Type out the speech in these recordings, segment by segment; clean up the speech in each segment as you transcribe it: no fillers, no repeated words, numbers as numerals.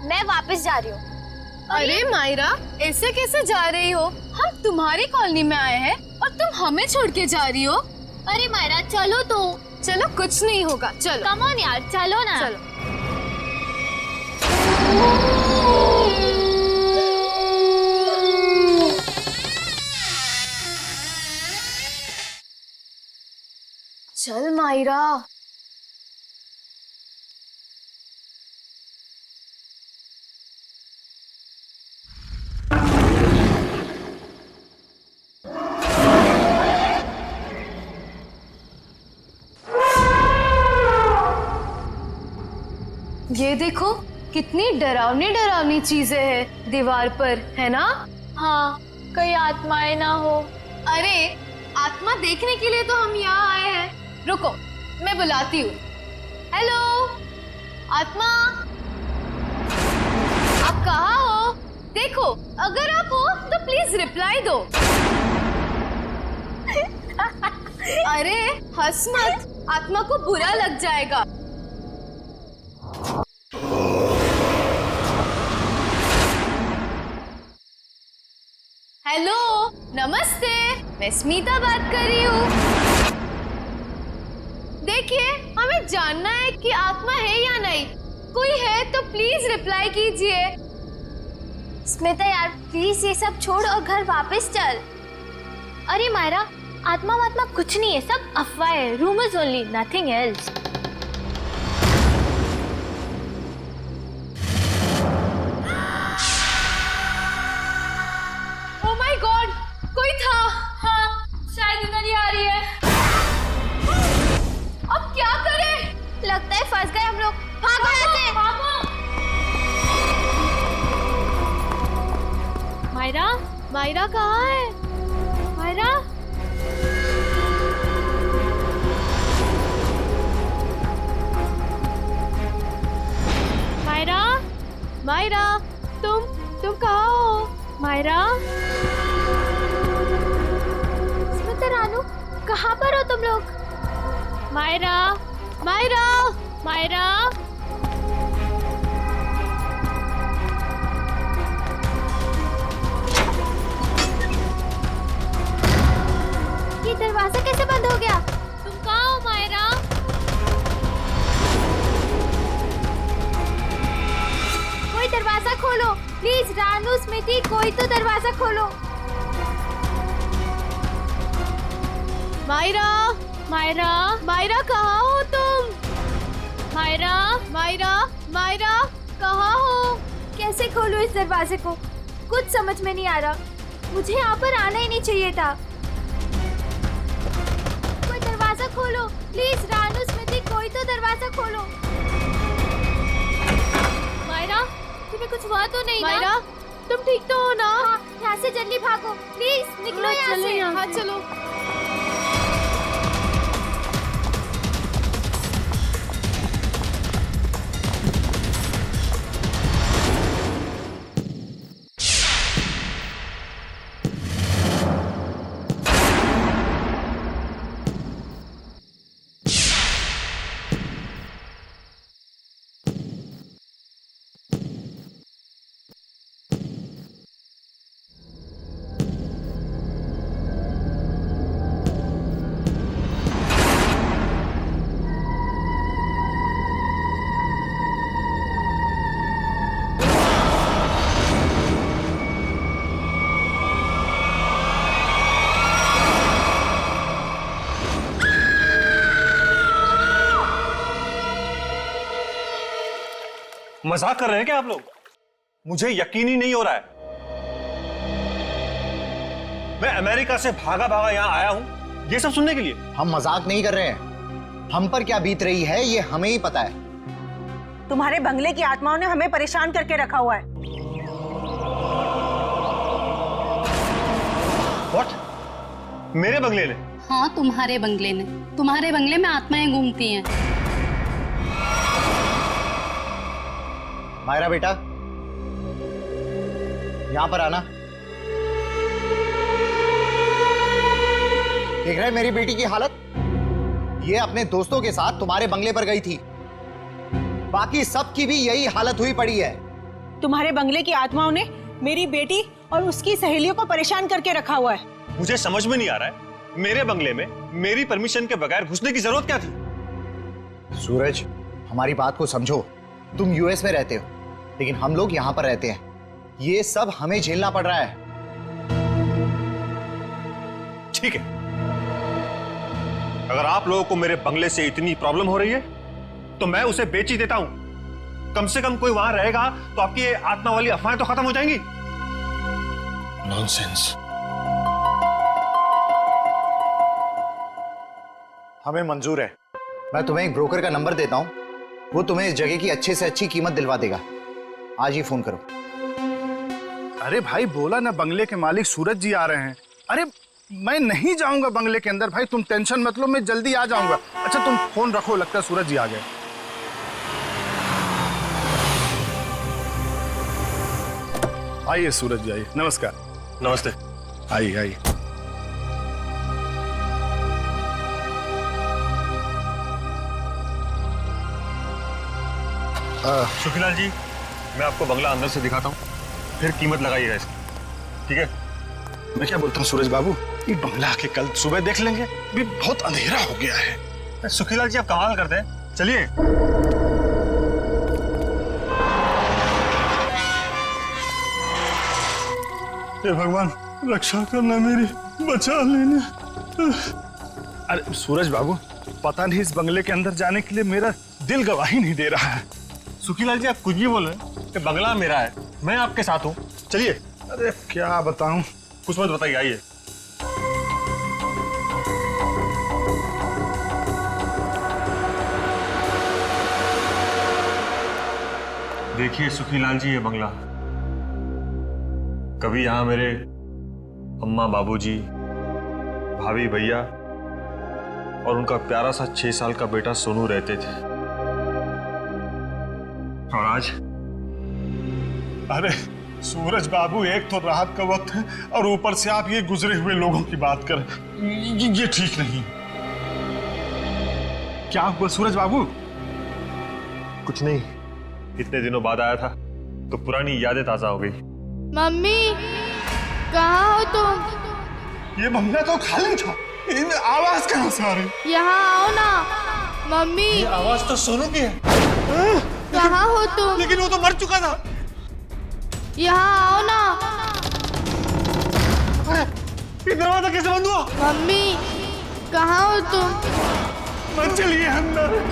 मैं वापस जा रही हूँ। अरे मायरा, ऐसे कैसे जा रही हो? हम तुम्हारी कॉलोनी में आए हैं और तुम हमें छोड़ के जा रही हो। अरे मायरा चलो तो। चलो, कुछ नहीं होगा, चलो। कम ऑन यार, चलो ना। चलो। चल मायरा। ये देखो, कितनी डरावनी डरावनी चीजें हैं दीवार पर, है ना? हाँ, कहीं आत्माएं ना हो। अरे, आत्मा देखने के लिए तो हम यहाँ आए हैं। रुको, मैं बुलाती हूँ। हेलो, आत्मा, आप कहाँ हो? देखो, अगर आप हो तो प्लीज रिप्लाई दो। अरे हंस मत, आत्मा को बुरा लग जाएगा। हेलो, नमस्ते, मैं स्मिता बात कर रही हूँ। देखिए, हमें जानना है कि आत्मा है या नहीं। कोई है तो प्लीज रिप्लाई कीजिए। स्मिता यार, प्लीज ये सब छोड़ और घर वापस चल। अरे मायरा, आत्मा वात्मा कुछ नहीं है, सब अफवाह है। Rumours only, nothing else. Oh my God, कोई था। हाँ, शायद इधर ही आ रही है। अब क्या करें? लगता है फंस गए हम लोग। भागो ऐसे। मायरा, मायरा कहाँ है? मायरा, मायरा, मायरा, तुम कहाँ हो? मायरा, स्मिता रानू, कहाँ पर हो तुम लोग? मायरा, मायरा, मायरा। ये दरवाजा कैसे बंद हो गया? तुम कहाँ हो मायरा? कोई दरवाजा खोलो प्लीज। रानू, स्मिति, कोई तो दरवाजा खोलो। मायरा, मायरा, मायरा कहाँ हो तुम? मायरा, मायरा, मायरा कहाँ हो? कैसे खोलूं इस दरवाजे को? कुछ समझ में नहीं आ रहा। मुझे यहाँ पर आना ही नहीं चाहिए था। कोई दरवाजा खोलो प्लीज। रानू, स्मिति, कोई तो दरवाजा खोलो। मायरा, तुम्हें कुछ हुआ तो नहीं? मायरा, ना? तुम ठीक तो हो ना? हाँ, यहाँ से जल्दी भागो प्लीज। निकलो यहाँ से। हाँ, चलो। मजाक कर रहे हैं क्या आप लोग? मुझे यकीन ही नहीं हो रहा है। मैं अमेरिका से भागा भागा यहां आया हूं ये सब सुनने के लिए। हम मजाक नहीं कर रहे हैं। हम पर क्या बीत रही है ये हमें ही पता है। तुम्हारे बंगले की आत्माओं ने हमें परेशान करके रखा हुआ है। What? मेरे बंगले ने? हाँ, तुम्हारे बंगले ने। तुम्हारे बंगले में आत्माएं घूमती हैं। मायरा बेटा, यहां पर आना। देख रहे मेरी बेटी की हालत? ये अपने दोस्तों के साथ तुम्हारे बंगले पर गई थी। बाकी सबकी भी यही हालत हुई पड़ी है। तुम्हारे बंगले की आत्माओं ने मेरी बेटी और उसकी सहेलियों को परेशान करके रखा हुआ है। मुझे समझ में नहीं आ रहा है, मेरे बंगले में मेरी परमिशन के बगैर घुसने की जरूरत क्या थी? सूरज, हमारी बात को समझो। तुम यूएस में रहते हो, लेकिन हम लोग यहाँ पर रहते हैं। ये सब हमें झेलना पड़ रहा है। ठीक है, अगर आप लोगों को मेरे बंगले से इतनी प्रॉब्लम हो रही है तो मैं उसे बेच ही देता हूं। कम से कम कोई वहां रहेगा तो आपकी ये आत्मा वाली अफवाहें तो खत्म हो जाएंगी। नॉनसेंस। हमें मंजूर है। मैं तुम्हें एक ब्रोकर का नंबर देता हूं, वो तुम्हें इस जगह की अच्छे से अच्छी कीमत दिलवा देगा। आज ही फोन करो। अरे भाई बोला ना, बंगले के मालिक सूरज जी आ रहे हैं। अरे मैं नहीं जाऊंगा बंगले के अंदर भाई, तुम टेंशन मत लो, मैं जल्दी आ जाऊंगा। अच्छा तुम फोन रखो, लगता है सूरज जी आ गए। आइए सूरज जी आइए। नमस्कार। नमस्ते। आइए आइए। सुखीलाल जी, मैं आपको बंगला अंदर से दिखाता हूँ, फिर कीमत लगाइएगा इसकी, ठीक है? मैं क्या बोलता हूँ सूरज बाबू, ये बंगला आके कल सुबह देख लेंगे, अभी बहुत अंधेरा हो गया है। सुखीलाल जी आप कमाल करते हैं, चलिए। हे भगवान, रक्षा करना मेरी, बचा लेना। अरे सूरज बाबू, पता नहीं इस बंगले के अंदर जाने के लिए मेरा दिल गवाही नहीं दे रहा है। सुखीलाल जी आप कुछ भी बोल रहे हैं कि बंगला मेरा है, मैं आपके साथ हूँ, चलिए। अरे क्या बताऊं, कुछ मत बताइए, आइए। देखिए सुखीलाल जी, ये बंगला, कभी यहां मेरे अम्मा, बाबूजी, भाभी, भैया और उनका प्यारा सा 6 साल का बेटा सोनू रहते थे। और आज? अरे सूरज बाबू, एक तो रात का वक्त है और ऊपर से आप ये गुजरे हुए लोगों की बात करें, ये ठीक नहीं। क्या हुआ सूरज बाबू? कुछ नहीं, इतने दिनों बाद आया था तो पुरानी यादें ताजा हो गई। मम्मी, कहाँ हो तुम? ये बंगला तो खाली था, इन आवाज कहाँ से आ रही? यहाँ आओ ना। मम्मी, ये आवाज तो सोनू की है। कहाँ हो तुम? लेकिन वो तो मर चुका था। यहाँ आओ ना। ये दरवाजा कैसे बंद हुआ? मम्मी, कहाँ हो तुम? मत चलिए अंदर।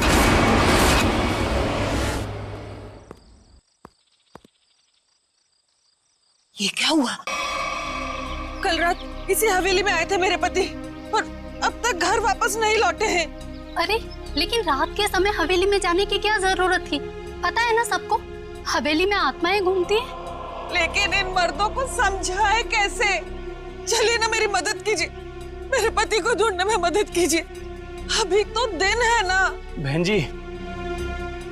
ये क्या हुआ? कल रात इसी हवेली में आए थे मेरे पति और अब तक घर वापस नहीं लौटे हैं। अरे लेकिन रात के समय हवेली में जाने की क्या जरूरत थी? पता है ना सबको, हवेली में आत्माएं घूमती हैं। लेकिन इन मर्दों को समझाए कैसे? चलिए ना, मेरी मदद कीजिए, मेरे पति को ढूंढने में मदद कीजिए। अभी तो दिन है ना। बहन जी,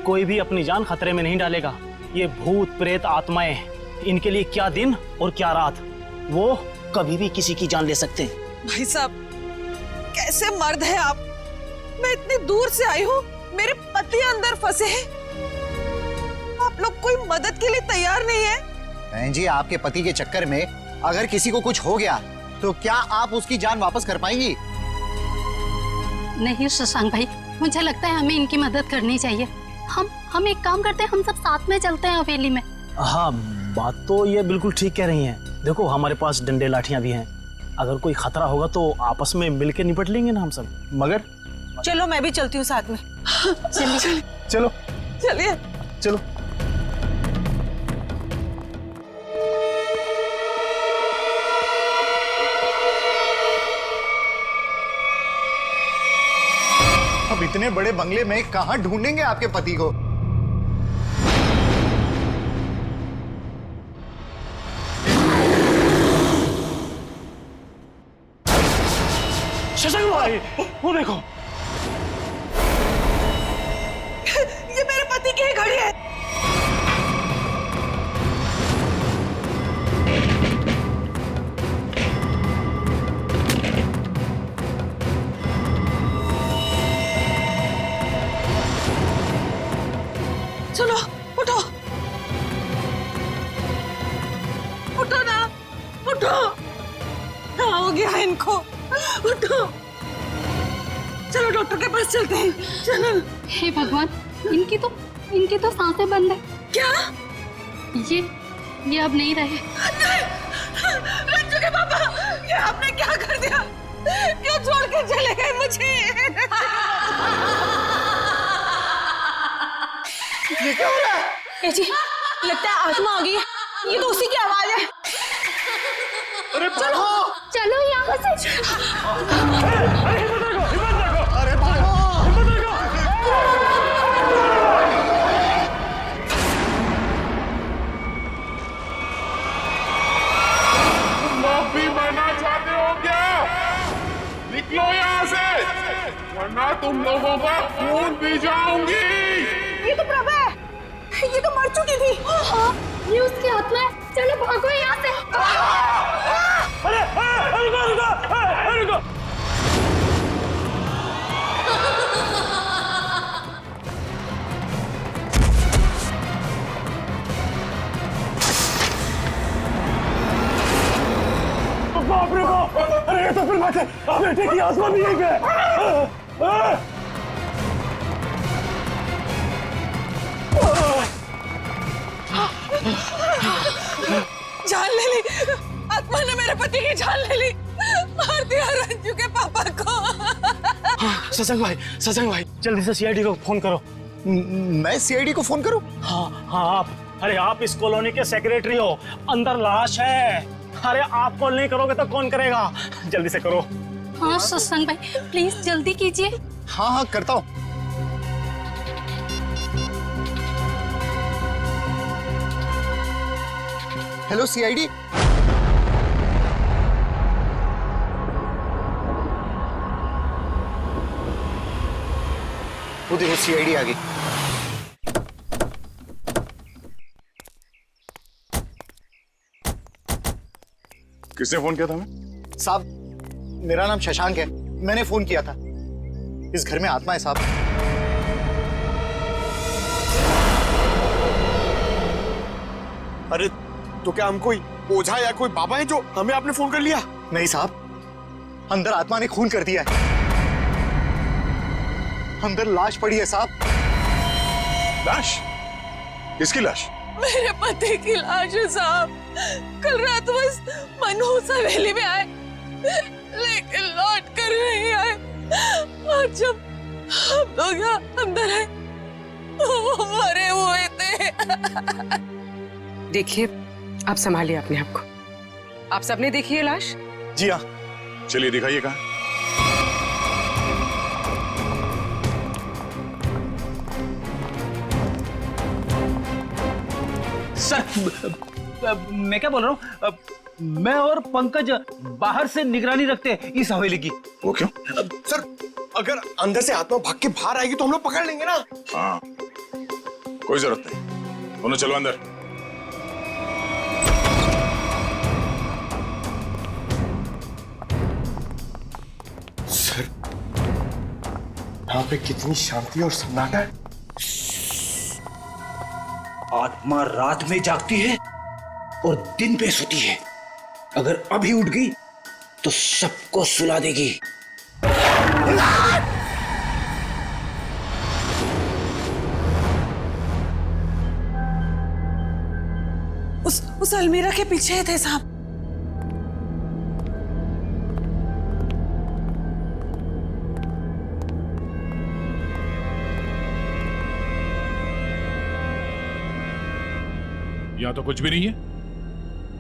कोई भी अपनी जान खतरे में नहीं डालेगा। ये भूत प्रेत आत्माएं, इनके लिए क्या दिन और क्या रात, वो कभी भी किसी की जान ले सकते हैं। भाई साहब, कैसे मर्द है आप? मैं इतनी दूर से आई हूँ, मेरे पति अंदर फंसे हैं, आप लोग कोई मदद के लिए तैयार नहीं है? बहन जी, आपके पति के चक्कर में अगर किसी को कुछ हो गया तो क्या आप उसकी जान वापस कर पाएंगी? नहीं शशांक भाई, मुझे लगता है हमें इनकी मदद करनी चाहिए। हम एक काम करते हैं, हम सब साथ में चलते हैं हवेली में। हाँ, बात तो ये बिल्कुल ठीक कह रही हैं। देखो हमारे पास डंडे लाठियां भी हैं, अगर कोई खतरा होगा तो आपस में मिलके निपट लेंगे ना हम सब। मगर चलो मैं भी चलती हूँ साथ में। चलिए चलो चलिए। चलो। अब इतने बड़े बंगले में कहां ढूंढेंगे आपके पति को? शशांक भाई, वो देखो, ये मेरे पति की ही घड़ी है। चलो उठो। देखो, उठो, चलो डॉक्टर के पास चलते हैं, चलो। हे भगवान, इनकी तो सांसें बंद है। क्या? ये अब नहीं रहे। नहीं, रंजू के पापा, ये आपने क्या कर दिया? क्यों छोड़ कर चले गए मुझे? ये क्या हो रहा है? ए जी, लगता है आत्मा आ गई है। ये तो उसी की आवाज है। अरे चलो चलो यहाँ से। माफी मांगना चाहते हो क्या? निकलो यहाँ से, वरना तुम लोगों का खून पी जाऊंगी। ये तो प्रभा है, ये तो मर चुकी थी। हाँ, ये उसकी आत्मा है। चलो भागो यहाँ से। रुको। बाप रे बाप! अरे ये तो फिर बात है, बेटे की आत्मा भी यहीं पे है। जान ले ली, आत्मा ने मेरे पति की जान ले ली, मार दिया रंजू के पापा को। सत्संग भाई, जल्दी से सीआईडी को फोन करो। मैं सीआईडी को फोन करूं? हाँ आप। अरे आप इस कॉलोनी के सेक्रेटरी हो, अंदर लाश है। अरे आप कॉल नहीं करोगे तो कौन करेगा? जल्दी से करो। हाँ सत्संग भाई, प्लीज जल्दी कीजिए। हाँ करता हूं। Hello CID. वो देखो सीआईडी आ गई। किसने फोन किया था हमें? साहब, मेरा नाम शशांक है, मैंने फोन किया था। इस घर में आत्मा है साहब। अरे तो क्या हम कोई ओझा या कोई बाबा है जो हमें आपने फोन कर लिया? नहीं साहब, अंदर आत्मा ने खून कर दिया है। अंदर लाश पड़ी है साहब। लाश? किसकी लाश? मेरे पति की लाश है साहब। कल रात बस मनहूस हवेली में आए, लेकिन लौट कर नहीं आए। और जब हम लोग यहाँ अंदर आए, वो मरे हुए थे। देखिए, आप संभालिए अपने आप को। आप सबने देखी है लाश? जी हाँ। चलिए दिखाइए कहाँ। सर, मैं क्या बोल रहा हूँ, मैं और पंकज बाहर से निगरानी रखते हैं इस हवेली की। वो क्यों? सर, अगर अंदर से आत्मा भाग के बाहर आएगी तो हम लोग पकड़ लेंगे ना। हाँ, कोई जरूरत नहीं, दोनों चलो अंदर। सर, यहाँ पे कितनी शांति और सन्नाटा है। आत्मा रात में जागती है और दिन पे सोती है। अगर अभी उठ गई तो सबको सुला देगी। उस अलमीरा के पीछे थे साहब। यहाँ तो कुछ भी नहीं है।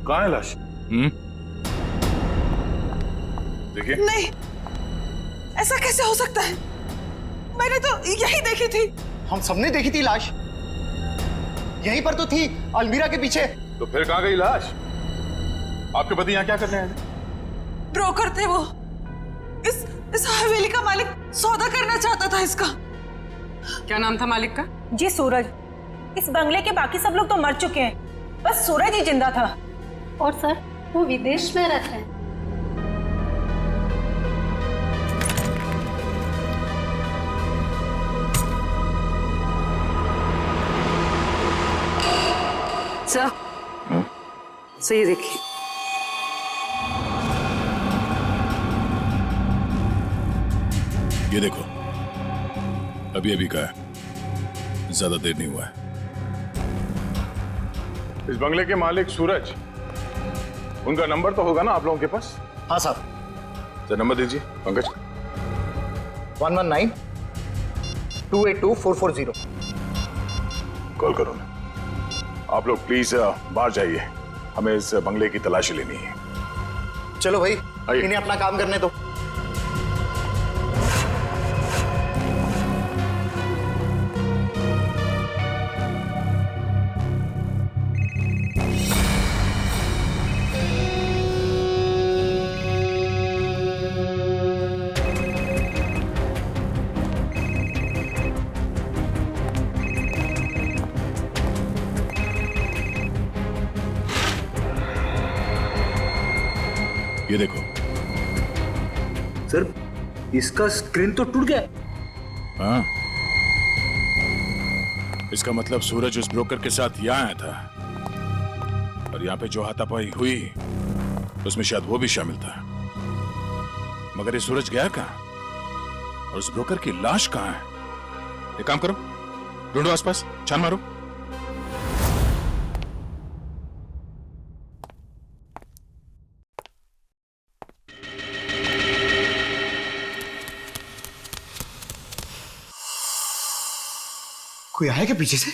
कहाँ है लाश? देखिए। नहीं, ऐसा कैसे हो सकता है? मैंने तो यही देखी थी। हम सबने देखी थी लाश, यहीं पर तो थी, अलमीरा के पीछे। तो फिर कहाँ गई लाश? आपके पति यहाँ क्या करने आए थे? ब्रोकर थे वो। इस हवेली का मालिक सौदा करना चाहता था इसका। क्या नाम था मालिक का? जी सूरज। इस बंगले के बाकी सब लोग तो मर चुके हैं, बस सूरज ही जिंदा था। और सर, वो विदेश में रहते हैं। सर, ये देखिए। ये देखो, अभी अभी का है, ज्यादा देर नहीं हुआ है। इस बंगले के मालिक सूरज, उनका नंबर तो होगा ना आप लोगों के पास? हाँ साहब। तो नंबर दीजिए पंकज। 119-282-440। कॉल करो ना। आप लोग प्लीज बाहर जाइए, हमें इस बंगले की तलाशी लेनी है। चलो भाई, आइए। इन्हें अपना काम करने दो। ये देखो। सर, इसका स्क्रीन तो टूट गया। हाँ, इसका मतलब सूरज उस ब्रोकर के साथ यहाँ आया था और यहाँ पे जो हाथापाई हुई उसमें शायद वो भी शामिल था। मगर ये सूरज गया कहाँ और उस ब्रोकर की लाश कहाँ है? एक काम करो, ढूंढो आसपास, छान मारो। कोई आया क्या पीछे से?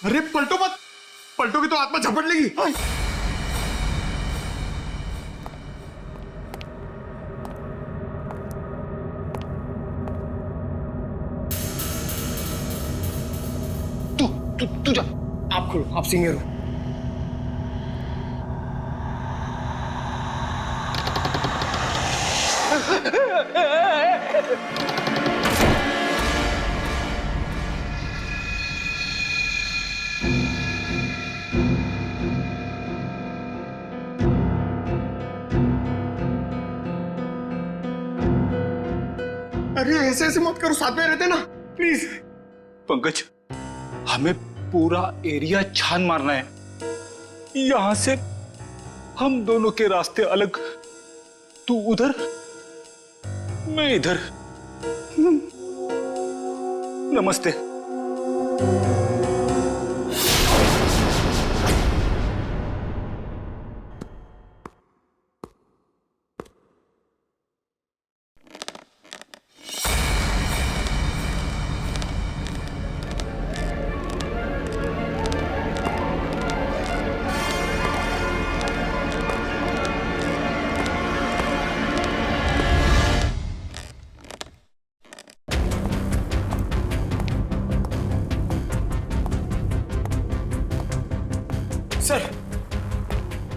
अरे पलटो मत, पलटोगे तो आत्मा झपट लेगी। तू जा, आप खोलो, आप सीनियर हो। अरे ऐसे ऐसे मत करो, साथ में रहते ना प्लीज। पंकज, हमें पूरा एरिया छान मारना है। यहां से हम दोनों के रास्ते अलग, तू उधर मैं इधर। नमस्ते।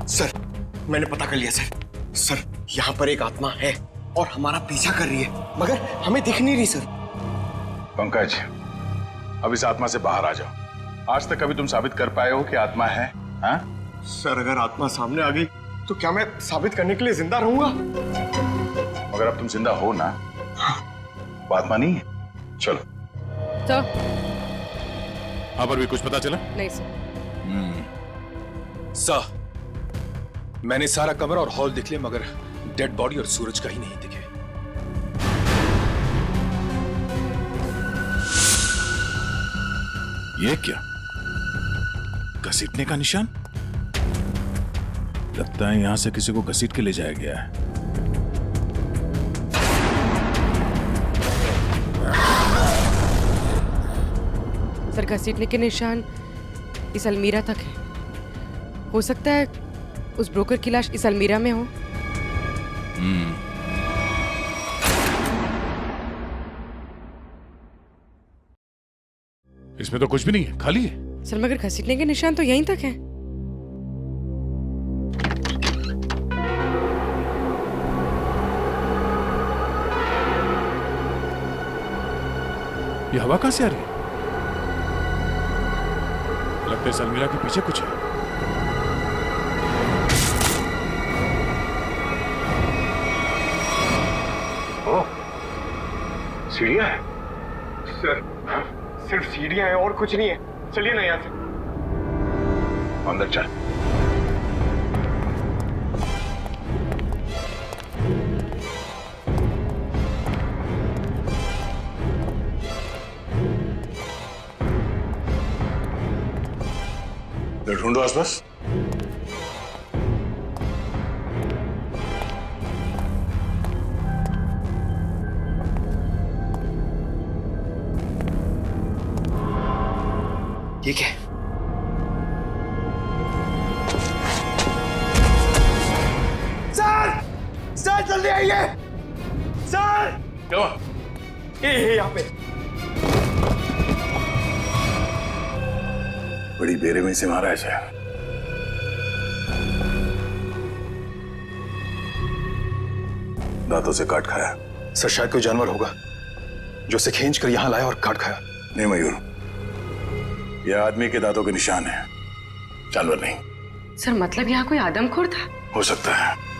सर, मैंने पता कर लिया सर। सर, यहाँ पर एक आत्मा है और हमारा पीछा कर रही है, मगर हमें दिख नहीं रही सर। पंकज, अब इस आत्मा से बाहर आ जाओ। आज तक कभी तुम साबित कर पाए हो कि आत्मा है? हाँ? सर, अगर आत्मा सामने आ गई तो क्या मैं साबित करने के लिए जिंदा रहूंगा? मगर अब तुम जिंदा हो ना, वो आत्मा नहीं है। चलो। तो यहाँ पर भी कुछ पता चला? नहीं सर। सर, मैंने सारा कमरा और हॉल देख लिया, मगर डेड बॉडी और सूरज का ही नहीं दिखे। ये क्या? घसीटने का निशान? लगता है यहां से किसी को घसीट के ले जाया गया है। सर, घसीटने के निशान इस अलमीरा तक है। हो सकता है उस ब्रोकर की लाश इस अलमीरा में हो। इसमें तो कुछ भी नहीं है, खाली है। सर, मगर घसीटने के निशान तो यहीं तक है। ये हवा कहां से आ रही है? लगता है इस अलमीरा के पीछे कुछ है। सीढ़ियां है सर, सिर्फ सीढ़ियां हैं और कुछ नहीं है। चलिए ना यहाँ से। अंदर चल। ढूंढो आसपास। ठीक है। सर जल्दी आइए सर। क्या हुआ? ये यहाँ पे। बड़ी बेरहमी से मारा है शायद। दांतों से काट खाया। सर शायद कोई जानवर होगा जो उसे खींच कर यहाँ लाया और काट खाया। नहीं मयूर, यह आदमी के दांतों के निशान है, जानवर नहीं। सर मतलब यहाँ कोई आदमखोर था? हो सकता है।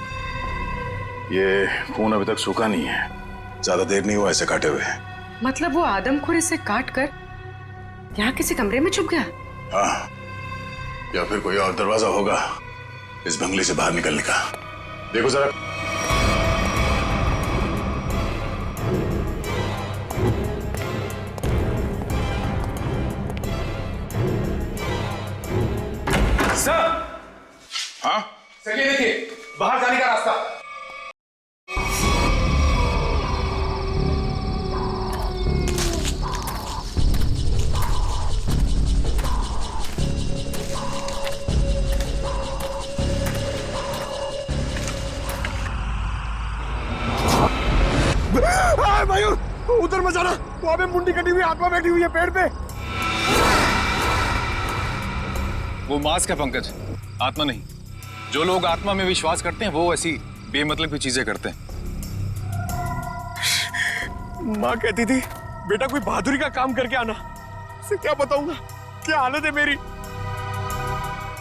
ये खून अभी तक सूखा नहीं है, ज्यादा देर नहीं हुआ ऐसे काटे हुए। मतलब वो आदमखोर इसे काट कर यहाँ किसी कमरे में छुप गया? हाँ, या फिर कोई और दरवाजा होगा इस बंगले से बाहर निकलने का। देखो जरा। सर। हाँ, सर ये देखिए बाहर जाने का रास्ता। मयूर उधर मत जाना, वहां पे मुंडी कटी हुई आत्मा बैठी हुई है पेड़ पे। वो मास्क है पंकज, आत्मा नहीं। जो लोग आत्मा में विश्वास करते हैं वो ऐसी बेमतलब की चीजें करते हैं। माँ कहती थी बेटा कोई बहादुरी का काम करके आना। उसे क्या बताऊंगा क्या हालत है मेरी।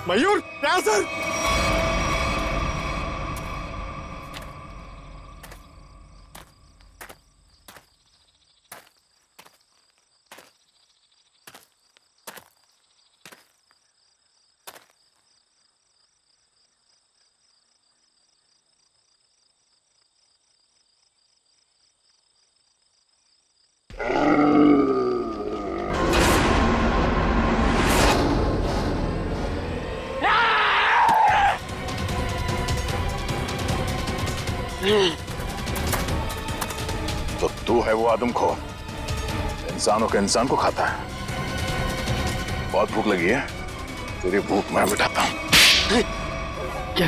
मयूर क्या सर? तो तू है वो आदमखोर, इंसानों के इंसान को खाता है। बहुत भूख लगी है, तेरी भूख मैं मिटाता हूँ। क्या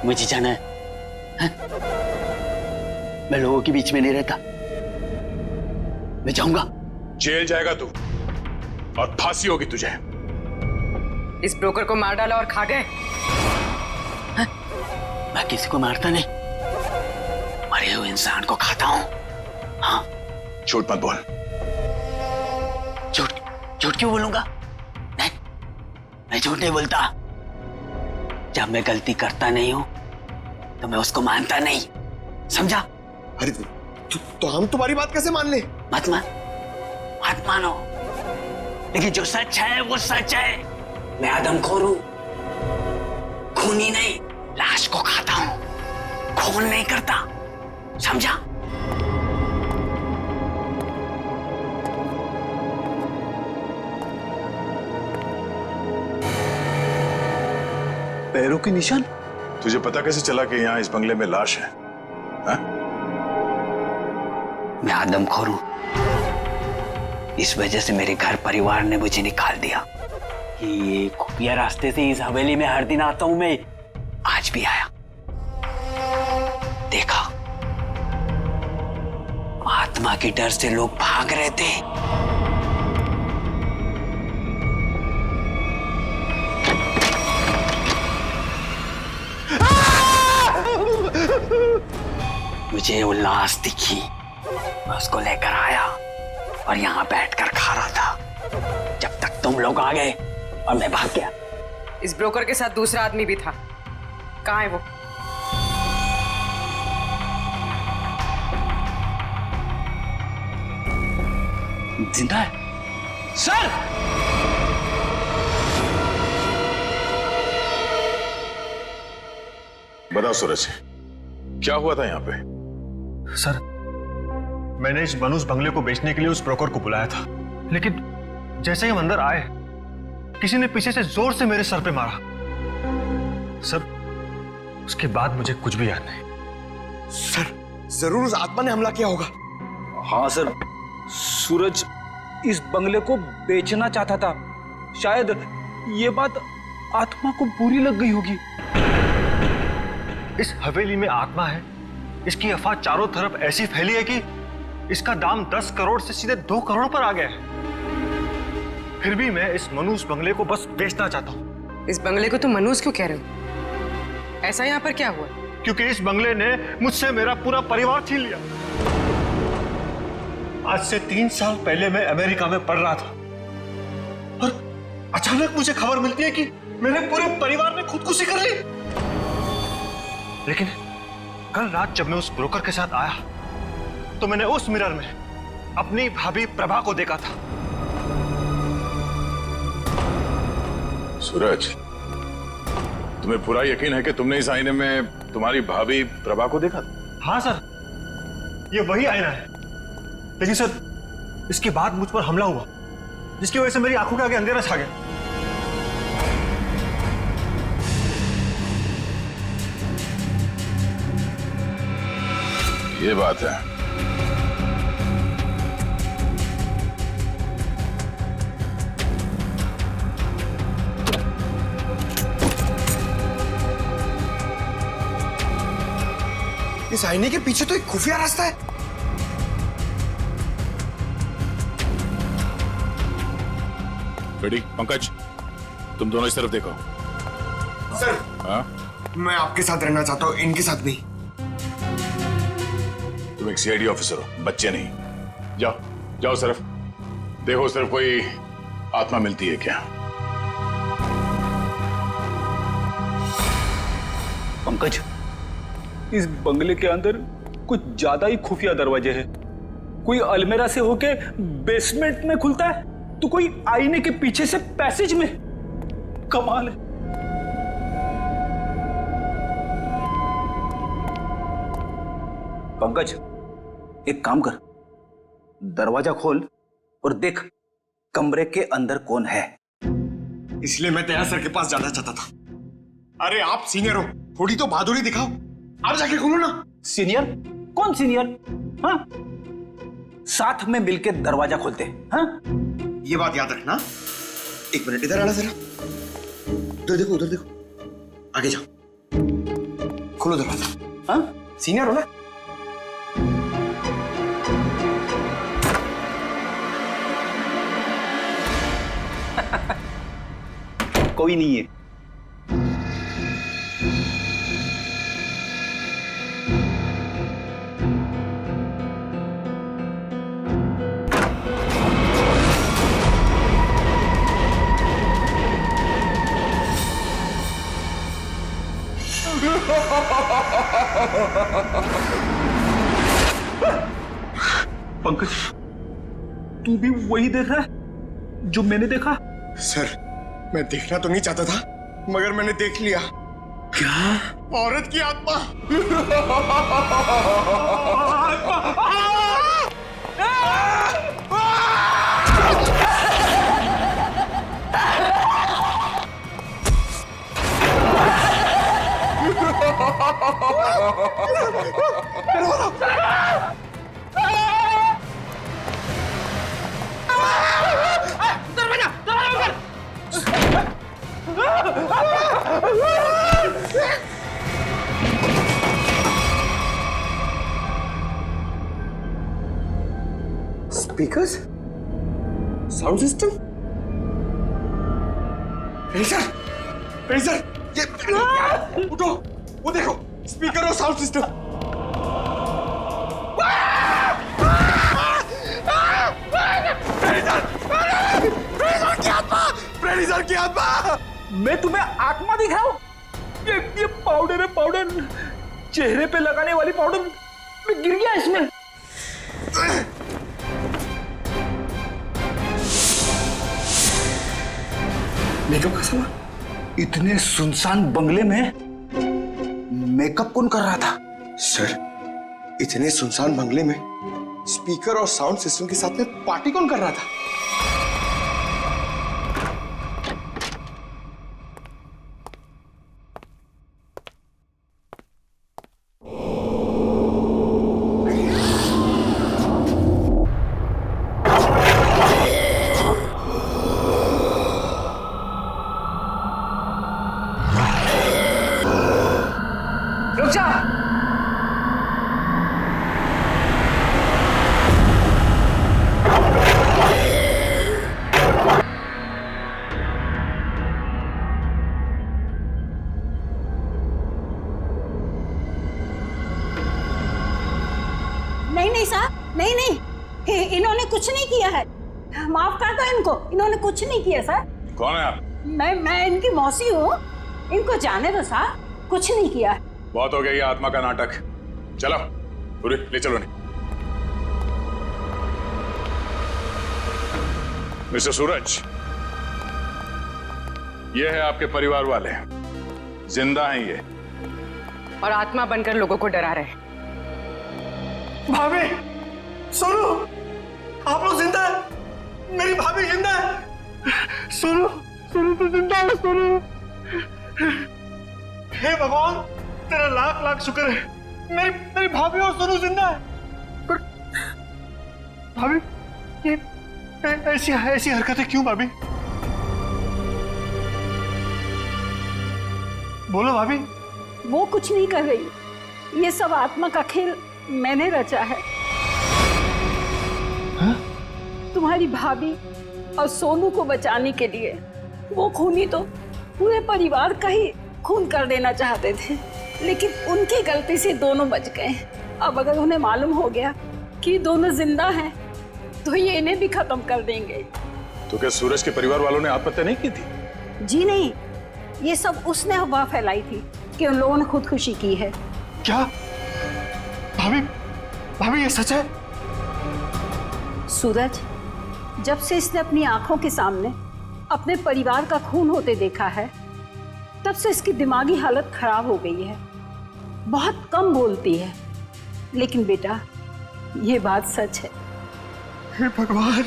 मुझे जाना है? मैं लोगों के बीच में नहीं रहता, मैं जाऊंगा। जेल जाएगा तू और फांसी होगी तुझे। इस ब्रोकर को मार डाला और खा गए। मैं किसी को मारता नहीं, मरे हुए इंसान को खाता हूं। हाँ, झूठ मत बोल। झूठ झूठ क्यों बोलूंगा? नहीं, मैं झूठ नहीं बोलता। जब मैं गलती करता नहीं हूं तो मैं उसको मानता नहीं, समझा? अरे तो हम तुम्हारी बात कैसे मान ले? मत मानो, लेकिन जो सच है वो सच है। मैं आदमखोर हूं, खूनी नहीं, लाश को खाता हूं, खून नहीं करता, समझा? पैरों के निशान? तुझे पता कैसे चला कि यहाँ इस बंगले में लाश है? हा? मैं आदमखोर हूं, इस वजह से मेरे घर परिवार ने मुझे निकाल दिया। ये खुफिया रास्ते से इस हवेली में हर दिन आता हूं मैं, आज भी आया। देखा, आत्मा के डर से लोग भाग रहे थे। मुझे वो लाश दिखी, मैं उसको लेकर आया और यहाँ बैठकर खा रहा था जब तक तुम लोग आ गए और मैं भाग गया। इस ब्रोकर के साथ दूसरा आदमी भी था, कहाँ है वो? जिंदा है? सर! बताओ सूरज, क्या हुआ था यहाँ पे? सर, मैंने इस मनुष्य बंगले को बेचने के लिए उस ब्रोकर को बुलाया था, लेकिन जैसे ही हम अंदर आए किसी ने पीछे से जोर से मेरे सर पे मारा। सर, उसके बाद मुझे कुछ भी याद नहीं। सर, जरूर उस आत्मा ने हमला किया होगा। हाँ सर, सूरज इस बंगले को बेचना चाहता था। शायद ये बात आत्मा को बुरी लग गई होगी। इस हवेली में आत्मा है, इसकी अफवाह चारों तरफ ऐसी फैली है कि इसका दाम 10 करोड़ से सीधे 2 करोड़ पर आ गया है। फिर भी मैं इस मनूस बंगले को बस बेचना चाहता हूँ। इस बंगले को तुम मनूस क्यों कह रहे हो? ऐसा यहाँ पर क्या हुआ? क्योंकि इस बंगले ने मुझसे मेरा पूरा परिवार छीन लिया। आज से 3 साल पहले मैं अमेरिका में पढ़ रहा था और अचानक मुझे खबर मिलती है कि मेरे पूरे परिवार ने खुदकुशी कर ली। लेकिन कल रात जब मैं उस ब्रोकर के साथ आया तो मैंने उस मिरर में अपनी भाभी प्रभा को देखा था। सूरज, तुम्हें पूरा यकीन है कि तुमने इस आईने में तुम्हारी भाभी प्रभा को देखा? हाँ सर, ये वही आईना है। लेकिन सर, इसके बाद मुझ पर हमला हुआ जिसकी वजह से मेरी आंखों के आगे अंधेरा छा गया। ये बात है। इस आईने के पीछे तो एक खुफिया रास्ता है। बेटी, पंकज, तुम दोनों इस तरफ देखो। सर, हाँ? मैं आपके साथ रहना चाहता हूँ, इनके साथ नहीं। तुम एक सीआईडी ऑफिसर हो, बच्चे नहीं। जाओ जाओ, सिर्फ देखो, सिर्फ कोई आत्मा मिलती है क्या। पंकज, इस बंगले के अंदर कुछ ज्यादा ही खुफिया दरवाजे हैं। कोई अलमेरा से होके बेसमेंट में खुलता है तो कोई आईने के पीछे से पैसेज में। कमाल है। पंकज, एक काम कर, दरवाजा खोल और देख कमरे के अंदर कौन है। इसलिए मैं दया सर के पास जाना चाहता था। अरे आप सीनियर हो, थोड़ी तो बहादुरी दिखाओ। आप जाके खोलो ना। सीनियर? कौन सीनियर? हाँ, साथ में मिलके दरवाजा खोलते। हाँ, ये बात याद रखना। 1 मिनट इधर आना जरा। उधर देखो, उधर देखो, आगे जाओ, खोलो दरवाजा। हाँ, सीनियर हो ना। कोई नहीं है। पंकज, तू भी वही देख रहा है जो मैंने देखा? सर, मैं देखना तो नहीं चाहता था, मगर मैंने देख लिया। क्या? औरत की आत्मा। Speakers, sound system, razor, razor, ये उठो, वो देखो, स्पीकर और साउंड सिस्टम। प्रेडिसर की आत्मा। मैं तुम्हें आत्मा दिख रहा हूं? ये पाउडर है, पाउडर, चेहरे पे लगाने वाली पाउडर। मैं गिर गया इसमें। मेकअप का सामान? इतने सुनसान बंगले में मेकअप कौन कर रहा था? सर, इतने सुनसान बंगले में स्पीकर और साउंड सिस्टम के साथ में पार्टी कौन कर रहा था? कुछ नहीं किया है। माफ कर दो इनको, इन्होंने कुछ नहीं किया सर। कौन है आप? मैं इनकी मौसी हूँ, इनको जाने दो सर, कुछ नहीं किया है। बहुत हो गया ये आत्मा का नाटक। चलो पूरी ले चलो। नहीं मिस्टर सूरज, ये है आपके परिवार वाले, जिंदा हैं ये, और आत्मा बनकर लोगों को डरा रहे हैं। भाभी सुनो, आप लोग जिंदा है, मेरी भाभी जिंदा है। सुनो सुनो तो जिंदा है, सुनो। हे भगवान तेरा लाख लाख शुक्र है, मेरी भाभी और सुनो जिंदा है। पर भाभी ये ऐसी हरकतें क्यों भाभी? बोलो भाभी। वो कुछ नहीं कर रही, ये सब आत्मा का खेल मैंने रचा है। हा? तुम्हारी भाभी और सोनू को बचाने के लिए वो खूनी तो पूरे परिवार का ही खून कर देना चाहते थे, लेकिन उनकी गलती से दोनों बच गए। अब अगर उन्हें मालूम हो गया कि दोनों जिंदा हैं, तो ये इन्हें भी खत्म कर देंगे। तो क्या सूरज के परिवार वालों ने आत्महत्या नहीं की थी? जी नहीं, ये सब उसने अफवाह फैलाई थी कि उन लोगों ने खुदकुशी की है। क्या भाभी ये सच है? सूरज, जब से इसने अपनी आंखों के सामने अपने परिवार का खून होते देखा है, तब से इसकी दिमागी हालत खराब हो गई है, बहुत कम बोलती है। लेकिन बेटा ये बात सच है। हे भगवान,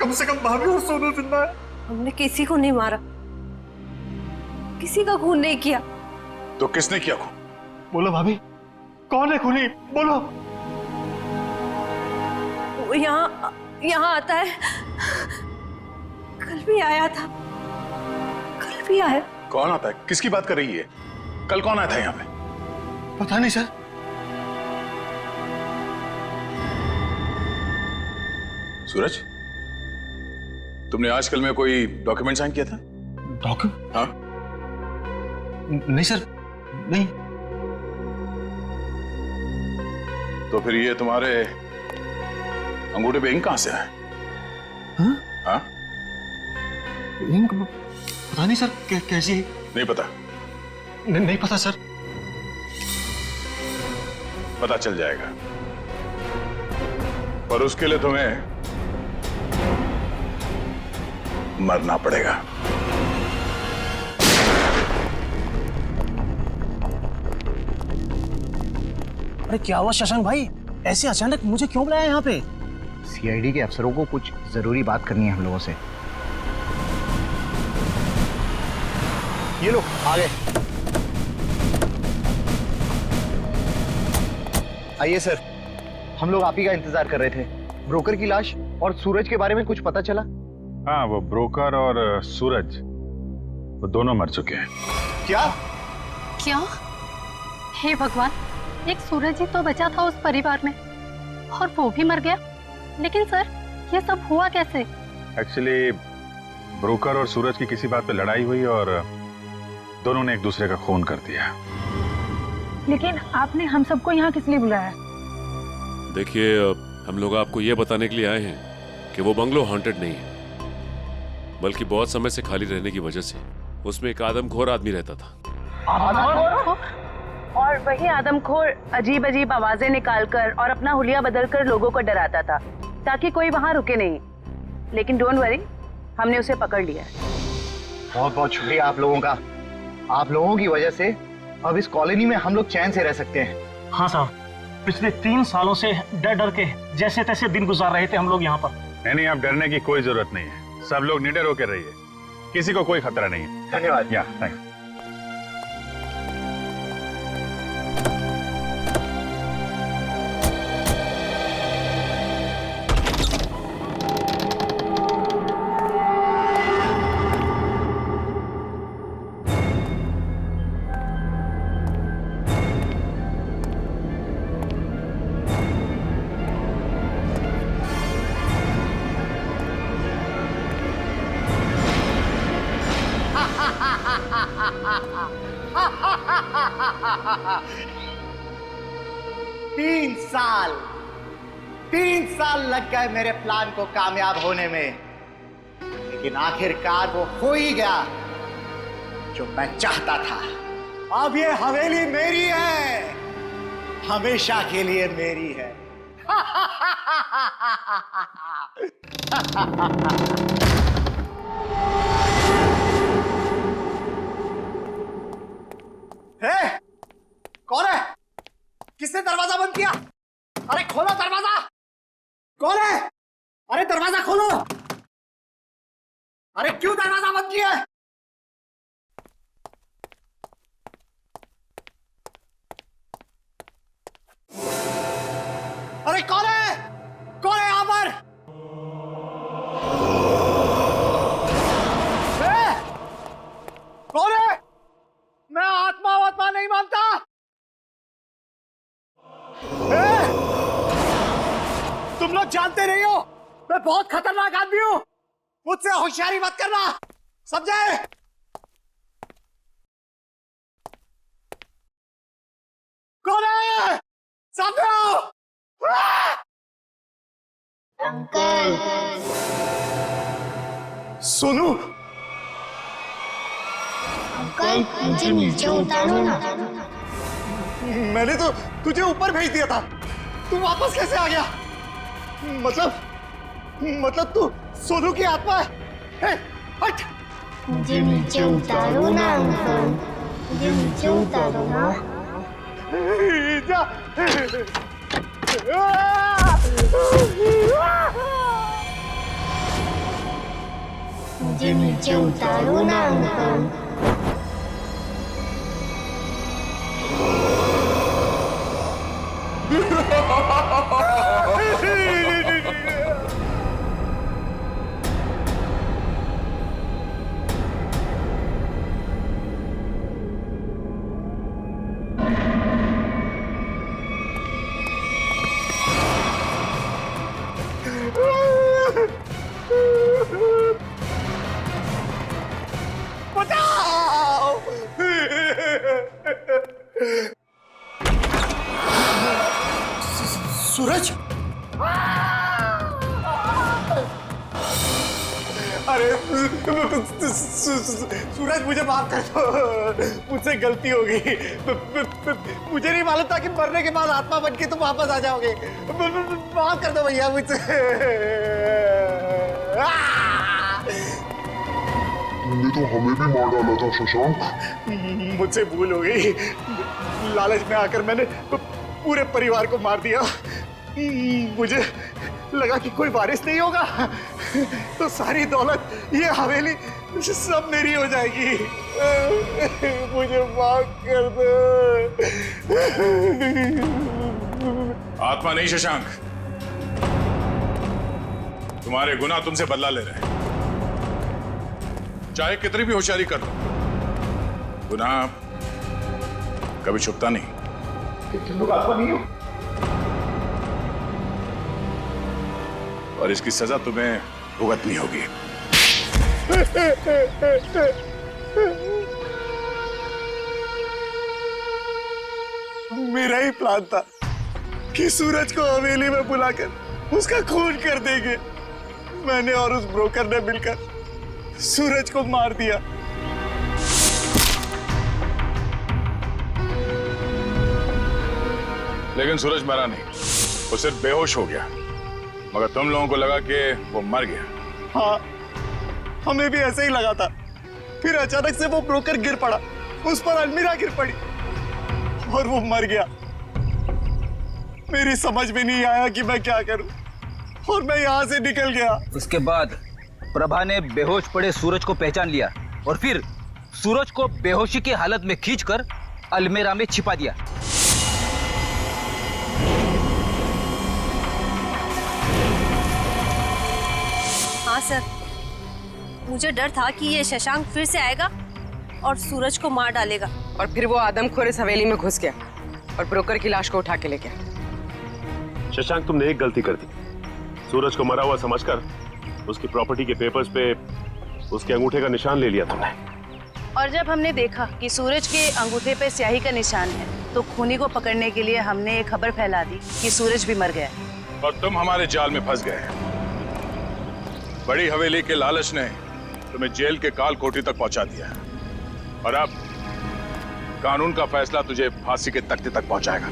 कम से कम भाभी और सोनू जिंदा है। हमने किसी को नहीं मारा, किसी का खून नहीं किया। तो किसने किया खून? बोलो भाभी, कौन है खूनी? बोलो। वो यहाँ आता है, कल भी आया था, कल भी आया। कौन आता है? किसकी बात कर रही है? कल कौन आया था यहाँ पे? पता नहीं सर। सूरज, तुमने आजकल में कोई डॉक्यूमेंट साइन किया था? डॉक्यूमेंट? हाँ। नहीं सर, नहीं। तो फिर ये तुम्हारे अंगूठे पे इंक कहां से आया? हाँ? इंक पता नहीं सर, कैसी? नहीं पता? नहीं पता सर। पता चल जाएगा, पर उसके लिए तुम्हें मरना पड़ेगा। अरे क्या हुआ शशांक भाई, ऐसे अचानक मुझे क्यों बुलाया यहाँ पे? सीआईडी के अफसरों को कुछ जरूरी बात करनी है हम लोगों से। ये लो आ गए। आइए सर, हम लोग आप ही का इंतजार कर रहे थे। ब्रोकर की लाश और सूरज के बारे में कुछ पता चला? हाँ, वो ब्रोकर और सूरज वो दोनों मर चुके हैं। क्या? क्या? हे भगवान, एक सूरज ही तो बचा था उस परिवार में और वो भी मर गया। लेकिन सर, ये सब हुआ कैसे? एक्चुअली ब्रोकर और सूरज की किसी बात पे लड़ाई हुई और दोनों ने एक दूसरे का खून कर दिया। लेकिन आपने हम सबको यहाँ किस लिए बुलाया? देखिए, हम लोग आपको ये बताने के लिए आए हैं कि वो बंगलो हॉन्टेड नहीं है, बल्कि बहुत समय से खाली रहने की वजह से उसमें एक आदमखोर आदमी रहता था। और वही आदमखोर अजीब अजीब आवाजें निकालकर और अपना हुलिया बदलकर लोगों को डराता था ताकि कोई वहां रुके नहीं। लेकिन डोंट वरी, हमने उसे पकड़ लिया है। बहुत बहुत शुक्रिया आप लोगों का। आप लोगों की वजह से अब इस कॉलोनी में हम लोग चैन से रह सकते हैं। हाँ साहब, पिछले 3 सालों से डर डर के जैसे तैसे दिन गुजार रहे थे हम लोग यहाँ पर। नहीं, आप डरने की कोई जरूरत नहीं है। सब लोग निडर होकर रहिए, किसी को कोई खतरा नहीं है। धन्यवाद। या थैंक्स। 3 साल लग गए मेरे प्लान को कामयाब होने में, लेकिन आखिरकार वो हो ही गया जो मैं चाहता था। अब ये हवेली मेरी है, हमेशा के लिए मेरी है। हे, कौन है? किसने दरवाजा बंद किया? अरे खोलो दरवाजा! कौन है? अरे दरवाजा खोलो! अरे क्यों दरवाजा बंद किया है? अरे कौन है? कौन है यहां पर? कौन है? मैं आत्मा नहीं मानता। तुम लोग जानते नहीं हो मैं बहुत खतरनाक आदमी हूं, मुझसे होशियारी मत करना, समझे? कौन है? सामने आओ। अंकल। सोनू, अंकल मुझे नीचे उतारो ना। मैंने तो तुझे ऊपर भेज दिया था, तू वापस कैसे आ गया? मतलब तू सोनू की आत्मा है? हट! मुझे नीचे उतारो ना अंकल, मुझे नीचे उतारो ना। जा। मुझे नीचे उतारो ना अंकल। सूरज, अरे सूरज मुझे माफ कर दो, मुझसे गलती हो गई। मुझे नहीं मालूम था कि मरने के बाद आत्मा बन के तुम वापस आ जाओगे। माफ कर दो भैया मुझसे। तुमने तो हमें भी मार डाला था शशांक। मुझसे भूल हो गई, लालच में आकर मैंने पूरे परिवार को मार दिया। मुझे लगा कि कोई वारिस नहीं होगा तो सारी दौलत, ये हवेली सब मेरी हो जाएगी। मुझे माफ कर दो। आत्मा नहीं शशांक, तुम्हारे गुनाह तुमसे बदला ले रहे हैं। चाहे कितनी भी होशियारी कर लो, गुनाह कभी छुपता नहीं। तुम लोग आत्मा नहीं हो और इसकी सजा तुम्हें भुगतनी होगी। मेरा ही प्लान था कि सूरज को हवेली में बुलाकर उसका खून कर देंगे। मैंने और उस ब्रोकर ने मिलकर सूरज को मार दिया। लेकिन सूरज मरा नहीं, वो सिर्फ बेहोश हो गया, मगर तुम लोगों को लगा कि वो मर गया। हाँ, हमें भी ऐसे ही लगा था। फिर अचानक से वो ब्रोकर गिर पड़ा, उस पर अलमीरा गिर पड़ी और वो मर गया। मेरी समझ में नहीं आया कि मैं क्या करूं और मैं यहां से निकल गया। उसके बाद प्रभा ने बेहोश पड़े सूरज को पहचान लिया और फिर सूरज को बेहोशी की हालत में खींचकर अलमीरा में छिपा दिया। हाँ सर, मुझे डर था कि ये शशांक फिर से आएगा और सूरज को मार डालेगा। और फिर वो आदमखोर इस हवेली में घुस गया और ब्रोकर की लाश को उठा के ले गया। शशांक, तुमने एक गलती कर दी। सूरज को मरा हुआ समझकर उसकी प्रॉपर्टी के पेपर्स पे उसके अंगूठे का निशान ले लिया तुमने। और जब हमने देखा कि सूरज के अंगूठे पे स्याही का निशान है तो खूनी को पकड़ने के लिए हमने ये खबर फैला दी कि सूरज भी मर गया है। और तुम हमारे जाल में फंस गए। बड़ी हवेली के लालच ने तुम्हें जेल के काल कोठी तक पहुंचा दिया और अब कानून का फैसला तुझे फांसी के तख्ते तक पहुंचाएगा।